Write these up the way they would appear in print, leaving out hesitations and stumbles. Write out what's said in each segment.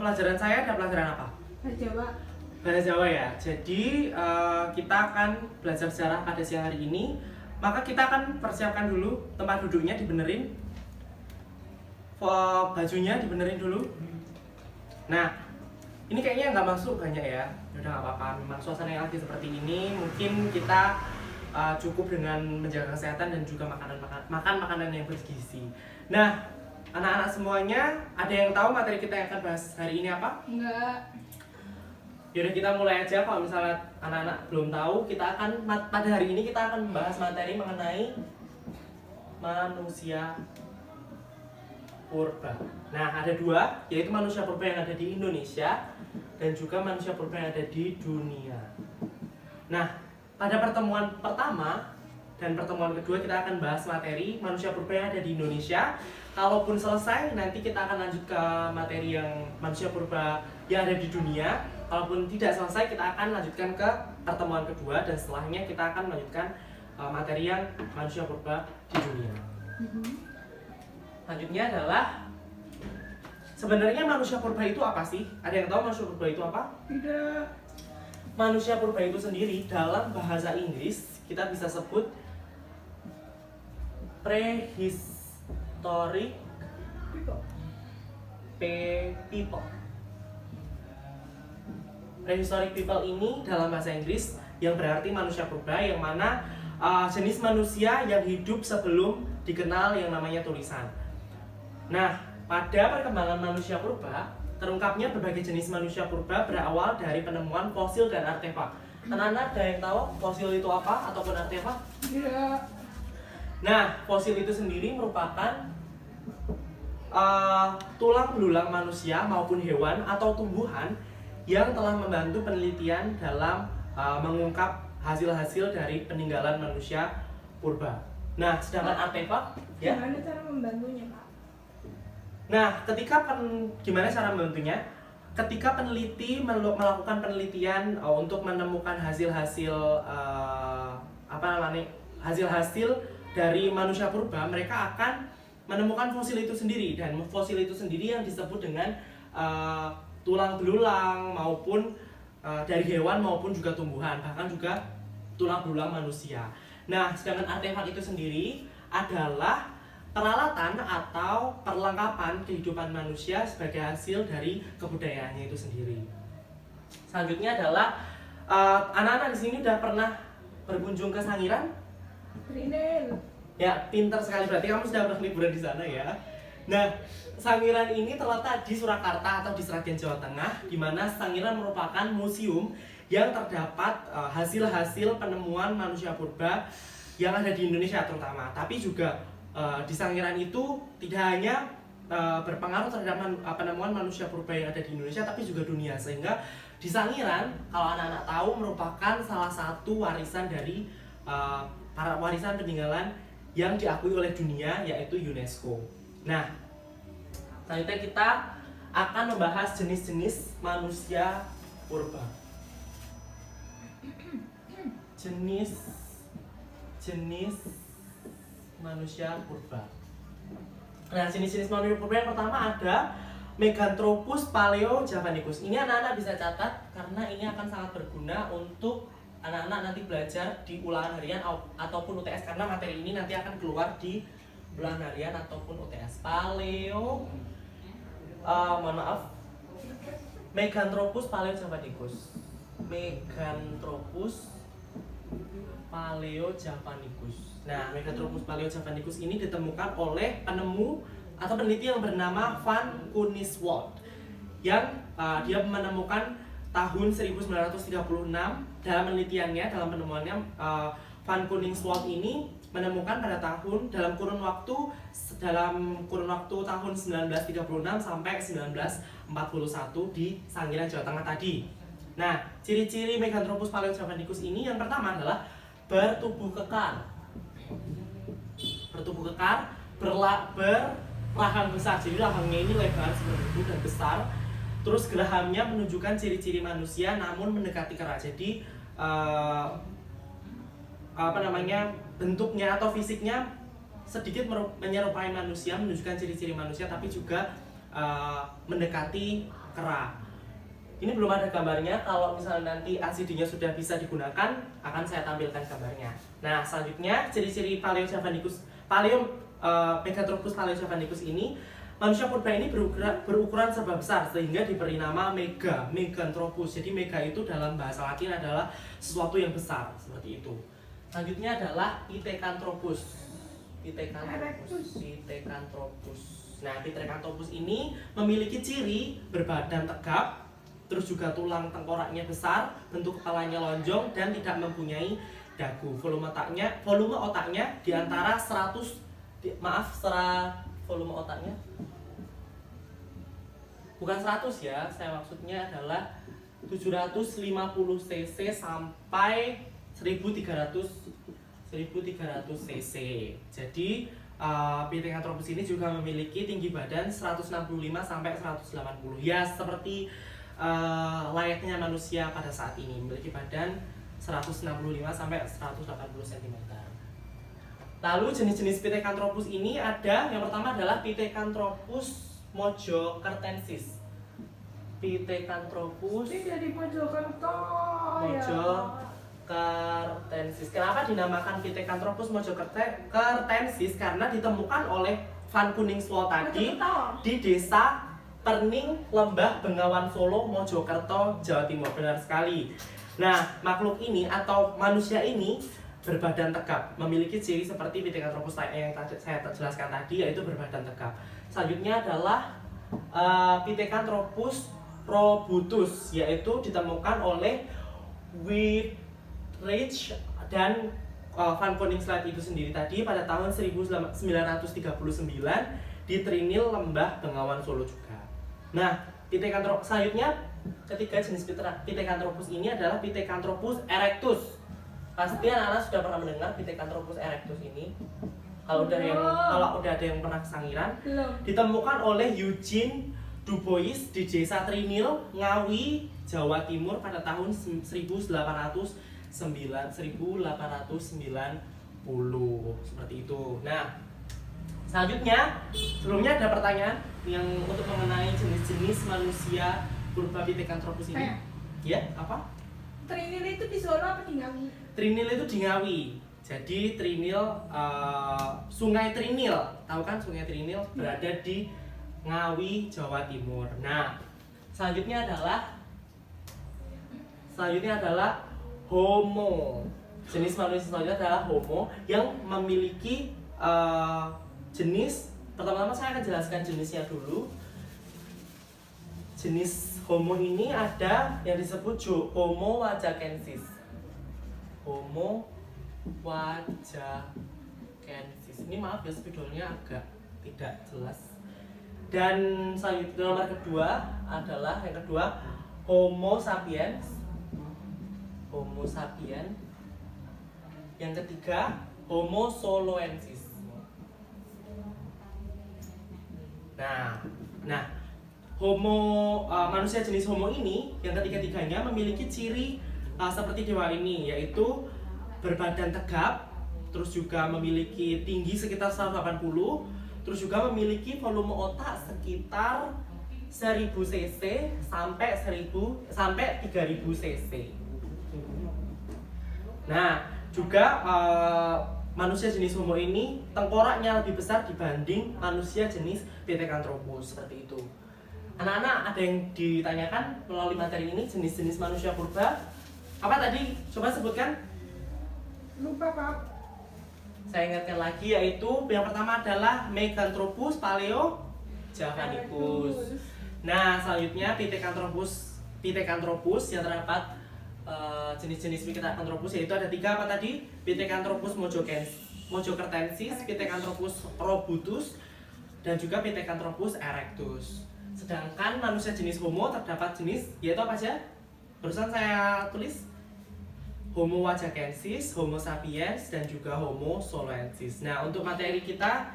pelajaran saya ada pelajaran apa? Bahasa Jawa. Bahasa Jawa ya. Jadi kita akan belajar sejarah pada siang hari ini. Maka kita akan persiapkan dulu tempat duduknya, dibenerin, bajunya dibenerin dulu. Nah, ini kayaknya nggak masuk banyak ya. Udah nggak apa-apa. Memang suasana yang lagi seperti ini, mungkin kita cukup dengan menjaga kesehatan dan juga makan makanan yang bergizi. Nah, anak-anak semuanya, ada yang tahu materi kita yang akan bahas hari ini apa? Enggak. Yaudah kita mulai aja. Kalau misalnya anak-anak belum tahu, kita akan pada hari ini kita akan membahas materi mengenai manusia purba. Nah, ada dua, yaitu manusia purba yang ada di Indonesia dan juga manusia purba yang ada di dunia. Nah, pada pertemuan pertama dan pertemuan kedua kita akan bahas materi manusia purba yang ada di Indonesia. Kalaupun selesai, nanti kita akan lanjut ke materi yang manusia purba yang ada di dunia. Kalaupun tidak selesai, kita akan lanjutkan ke pertemuan kedua dan setelahnya kita akan melanjutkan materi yang manusia purba di dunia. Selanjutnya adalah sebenarnya manusia purba itu apa sih? Ada yang tahu manusia purba itu apa? Tidak. Manusia purba itu sendiri dalam bahasa Inggris kita bisa sebut prehistoric people. Prehistoric people ini dalam bahasa Inggris yang berarti manusia purba, yang mana jenis manusia yang hidup sebelum dikenal yang namanya tulisan. Nah, pada perkembangan manusia purba, terungkapnya berbagai jenis manusia purba berawal dari penemuan fosil dan artefak. Anak-anak ada yang tahu fosil itu apa ataupun artefak? Tidak. Nah, fosil itu sendiri merupakan tulang belulang manusia maupun hewan atau tumbuhan yang telah membantu penelitian dalam mengungkap hasil-hasil dari peninggalan manusia purba. Nah, sedangkan artefak, ya. Gimana cara membantunya, Pak? Nah, gimana cara membantunya? Ketika peneliti melakukan penelitian untuk menemukan hasil-hasil hasil-hasil dari manusia purba, mereka akan menemukan fosil itu sendiri, dan fosil itu sendiri yang disebut dengan tulang belulang maupun dari hewan maupun juga tumbuhan, bahkan juga tulang belulang manusia. Nah, sedangkan artefak itu sendiri adalah peralatan atau perlengkapan kehidupan manusia sebagai hasil dari kebudayaannya itu sendiri. Selanjutnya adalah anak-anak di sini udah pernah berkunjung ke Sangiran? Trinil. Ya, pintar sekali, berarti kamu sudah pernah liburan di sana ya. Nah, Sangiran ini terletak di Surakarta atau di Sragen, Jawa Tengah, di mana Sangiran merupakan museum yang terdapat hasil-hasil penemuan manusia purba yang ada di Indonesia terutama. Tapi juga di Sangiran itu tidak hanya berpengaruh terhadap penemuan manusia purba yang ada di Indonesia, tapi juga dunia. Sehingga di Sangiran, kalau anak-anak tahu, merupakan salah satu warisan dari para warisan peninggalan yang diakui oleh dunia, yaitu UNESCO. Nah, selanjutnya kita akan membahas jenis-jenis manusia purba. Jenis manusia purba. Nah, jenis-jenis manusia purba yang pertama ada Meganthropus paleojavanicus. Ini anak-anak bisa catat karena ini akan sangat berguna untuk anak-anak nanti belajar di ulangan harian ataupun UTS, karena materi ini nanti akan keluar di ulangan harian ataupun UTS. Meganthropus paleojavanicus. Meganthropus paleojavanicus. Nah, Meganthropus paleojavanicus ini ditemukan oleh penemu atau peneliti yang bernama Van Koningswald, yang dia menemukan tahun 1936. Dalam penelitiannya, dalam penemuannya, Van Koningswald ini menemukan pada dalam kurun waktu tahun 1936 sampai 1941 di Sangiran, Jawa Tengah tadi. Nah, ciri-ciri Meganthropus paleojavanicus ini yang pertama adalah bertubuh kekar. Berrahang besar. Jadi rahangnya ini lebar seperti itu dan besar. Terus gerahamnya menunjukkan ciri-ciri manusia namun mendekati kera. Jadi bentuknya atau fisiknya sedikit menyerupai manusia, menunjukkan ciri-ciri manusia, tapi juga mendekati kera. Ini belum ada gambarnya, kalau misalnya nanti LCD-nya sudah bisa digunakan, akan saya tampilkan gambarnya. Nah, selanjutnya ciri-ciri Meganthropus paleojavanicus ini, manusia purba ini berukuran serba besar sehingga diberi nama Meganthropus. Jadi mega itu dalam bahasa Latin adalah sesuatu yang besar, seperti itu. Selanjutnya adalah Pithecanthropus. Nah, Pithecanthropus ini memiliki ciri berbadan tegap, terus juga tulang tengkoraknya besar, bentuk kepalanya lonjong dan tidak mempunyai dagu. Volume otaknya di antara volume otaknya bukan 100 ya, saya maksudnya adalah 750 cc sampai 1300 cc. Jadi Pithecanthropus ini juga memiliki tinggi badan 165 sampai 180. Ya, seperti layaknya manusia pada saat ini, memiliki badan 165 sampai 180 cm. Lalu jenis-jenis Pithecanthropus ini ada, yang pertama adalah Pithecanthropus mojokertensis. Pithecanthropus Ini dari Mojokerto. mojokertensis. Kenapa dinamakan Pithecanthropus mojokertensis? Karena ditemukan oleh Van Koningswol tadi di desa Perning, Lembah Bengawan Solo, Mojokerto, Jawa Timur. Benar sekali. Nah, makhluk ini atau manusia ini berbadan tegap, memiliki ciri seperti Pithecanthropus yang saya jelaskan tadi, yaitu berbadan tegap. Selanjutnya adalah Pithecanthropus robutus, yaitu ditemukan oleh Wheatridge dan Van Koningswol itu sendiri tadi pada tahun 1939 di Trinil, Lembah Bengawan Solo juga. Nah, Pithecanthropus selanjutnya, ketiga jenis Pithecanthropus ini adalah Pithecanthropus erectus. Pasti anak-anak sudah pernah mendengar Pithecanthropus erectus ini. Kalau udah ada yang pernah kesangiran, ditemukan oleh Eugene Dubois di desa Trinil, Ngawi, Jawa Timur pada tahun 1890. Seperti itu. Nah, selanjutnya, sebelumnya ada pertanyaan yang untuk mengenai jenis-jenis manusia purba Pithecanthropus ini. Ya, apa? Trinil itu di Solo apa di Ngawi? Trinil itu di Ngawi. Jadi Trinil, Sungai Trinil, tahu kan Sungai Trinil berada di Ngawi, Jawa Timur. Nah, selanjutnya adalah Homo. Jenis manusia selanjutnya adalah Homo yang memiliki jenis. Pertama-tama saya akan jelaskan jenisnya dulu. Jenis Homo ini ada yang disebut Homo wajakensis. Homo wajakensis. Ini maaf ya, spidolnya agak tidak jelas. Dan selanjutnya nomor kedua adalah Homo sapiens. Homo sapiens. Yang ketiga Homo soloensis. Nah, manusia jenis Homo ini yang ketiga-tiganya memiliki ciri seperti dewa ini, yaitu berbadan tegap, terus juga memiliki tinggi sekitar 180, terus juga memiliki volume otak sekitar 1000 cc sampai 3000 cc. Nah, juga manusia jenis Homo ini tengkoraknya lebih besar dibanding manusia jenis Pithecanthropus, seperti itu. Anak-anak ada yang ditanyakan melalui materi ini, jenis-jenis manusia purba. Apa tadi? Coba sebutkan. Lupa, Pak. Saya ingatkan lagi, yaitu yang pertama adalah Meganthropus paleojavanicus. Nah, selanjutnya Pithecanthropus yang terdapat jenis-jenis Pithecanthropus, yaitu ada 3 apa tadi? Pithecanthropus mojokertensis, Pithecanthropus robutus, dan juga Pithecanthropus erectus. Sedangkan manusia jenis Homo terdapat jenis, yaitu apa aja? Barusan saya tulis Homo wajakensis, Homo sapiens, dan juga Homo soloensis. Nah, untuk materi kita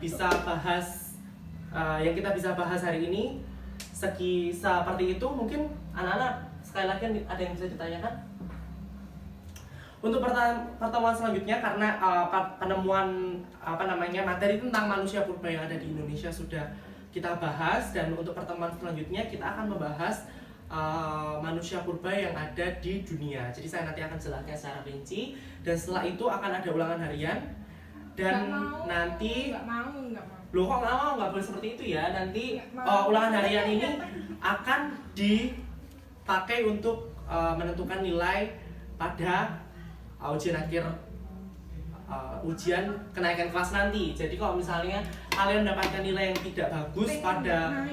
bisa bahas yang kita bisa bahas hari ini seperti itu. Mungkin anak-anak sekali lagi ada yang bisa ditanyakan? Untuk pertemuan selanjutnya, karena penemuan materi tentang manusia purba yang ada di Indonesia sudah kita bahas, dan untuk pertemuan selanjutnya kita akan membahas manusia purba yang ada di dunia. Jadi saya nanti akan jelaskan secara rinci, dan setelah itu akan ada ulangan harian. Dan nanti nggak mau. loh kok nggak mau, nggak boleh seperti itu ya. Nanti Nggak mau. ulangan harian ini akan dipakai untuk menentukan nilai pada ujian akhir, ujian kenaikan kelas nanti. Jadi kalau misalnya kalian mendapatkan nilai yang tidak bagus pada,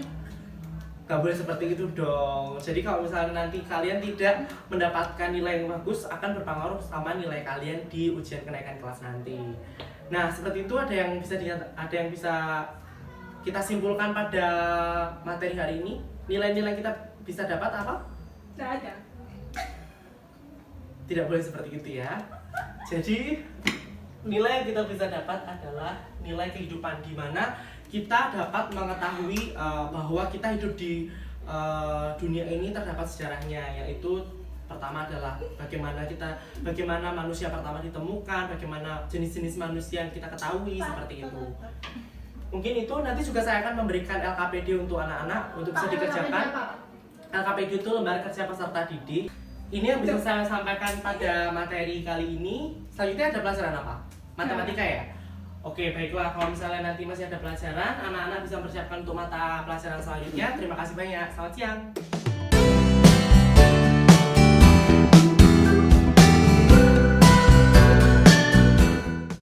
nggak boleh seperti itu dong. Jadi kalau misalnya nanti kalian tidak mendapatkan nilai yang bagus, akan berpengaruh sama nilai kalian di ujian kenaikan kelas nanti. Nah, seperti itu. Ada yang bisa kita simpulkan pada materi hari ini. Nilai-nilai kita bisa dapat apa? Nggak ada. Tidak boleh seperti itu ya. Jadi nilai yang kita bisa dapat adalah nilai kehidupan, di mana kita dapat mengetahui bahwa kita hidup di dunia ini terdapat sejarahnya, yaitu pertama adalah bagaimana manusia pertama ditemukan, bagaimana jenis-jenis manusia yang kita ketahui, seperti itu. Mungkin itu nanti juga saya akan memberikan LKPD untuk anak-anak untuk bisa dikerjakan. LKPD itu lembar kerja peserta didik. Ini yang bisa saya sampaikan pada materi kali ini. Selanjutnya ada pelajaran apa? Matematika ya? Oke, baiklah. Kalau misalnya nanti masih ada pelajaran, anak-anak bisa mempersiapkan untuk mata pelajaran selanjutnya. Terima kasih banyak. Selamat siang.